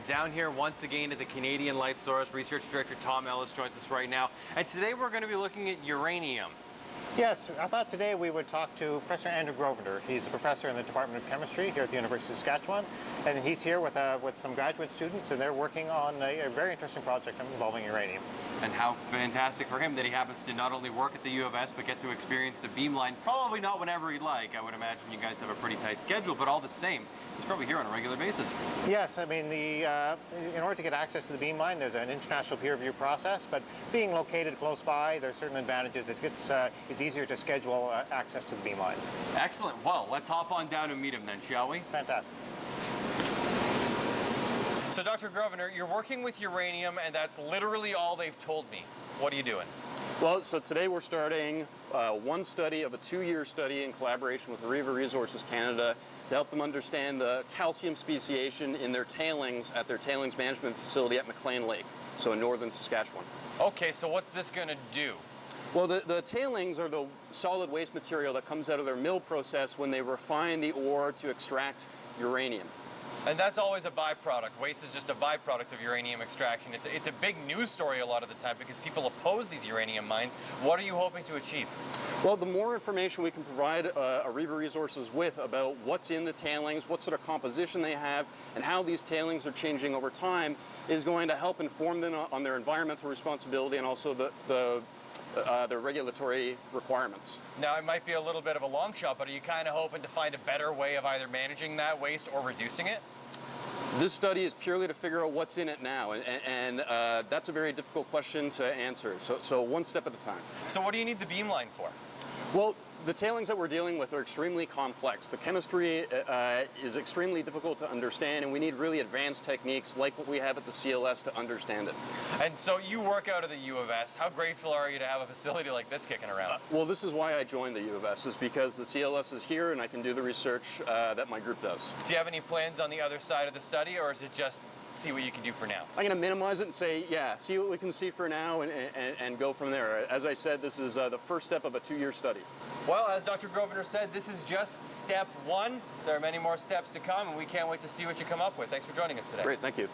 down here once again at the Canadian Light Source. Research Director Tom Ellis joins us right now. And today we're going to be looking at uranium. Yes, I thought today we would talk to Professor Andrew Grosvenor. He's a professor in the Department of Chemistry here at the University of Saskatchewan, and he's here with some graduate students, and they're working on a very interesting project involving uranium. And how fantastic for him that he happens to not only work at the U of S, but get to experience the beamline, probably not whenever he'd like. I would imagine you guys have a pretty tight schedule, but all the same, he's probably here on a regular basis. Yes, I mean, in order to get access to the beamline, there's an international peer review process, but being located close by, there's certain advantages. It's easier to schedule access to the beamlines. Excellent. Well, let's hop on down and meet him then, shall we? Fantastic. So, Dr. Grosvenor, you're working with uranium, and that's literally all they've told me. What are you doing? Well, so today we're starting one study of a 2-year study in collaboration with Riva Resources Canada to help them understand the calcium speciation in their tailings at their tailings management facility at McLean Lake, so in northern Saskatchewan. Okay, so what's this going to do? Well, the tailings are the solid waste material that comes out of their mill process when they refine the ore to extract uranium. And that's always a byproduct. Waste is just a byproduct of uranium extraction. It's a big news story a lot of the time because people oppose these uranium mines. What are you hoping to achieve? Well, the more information we can provide Riva Resources with about what's in the tailings, what sort of composition they have, and how these tailings are changing over time is going to help inform them on their environmental responsibility and also the regulatory requirements. Now, it might be a little bit of a long shot, but are you kind of hoping to find a better way of either managing that waste or reducing it? This study is purely to figure out what's in it now, and that's a very difficult question to answer, so one step at a time. So what do you need the beamline for? Well, the tailings that we're dealing with are extremely complex. The chemistry is extremely difficult to understand, and we need really advanced techniques like what we have at the c.l.s. to understand it. And so you work out of the U of S. How grateful are you to have a facility like this kicking around? Well, this is why I joined the U of S, is because the c.l.s. is here and I can do the research that my group does. Do you have any plans on the other side of the study, or is it just see what you can do for now? I'm going to minimize it and say, yeah, see what we can see for now and go from there. As I said, this is the first step of a 2-year study. Well, as Dr. Grosvenor said, this is just step one. There are many more steps to come, and we can't wait to see what you come up with. Thanks for joining us today. Great, thank you.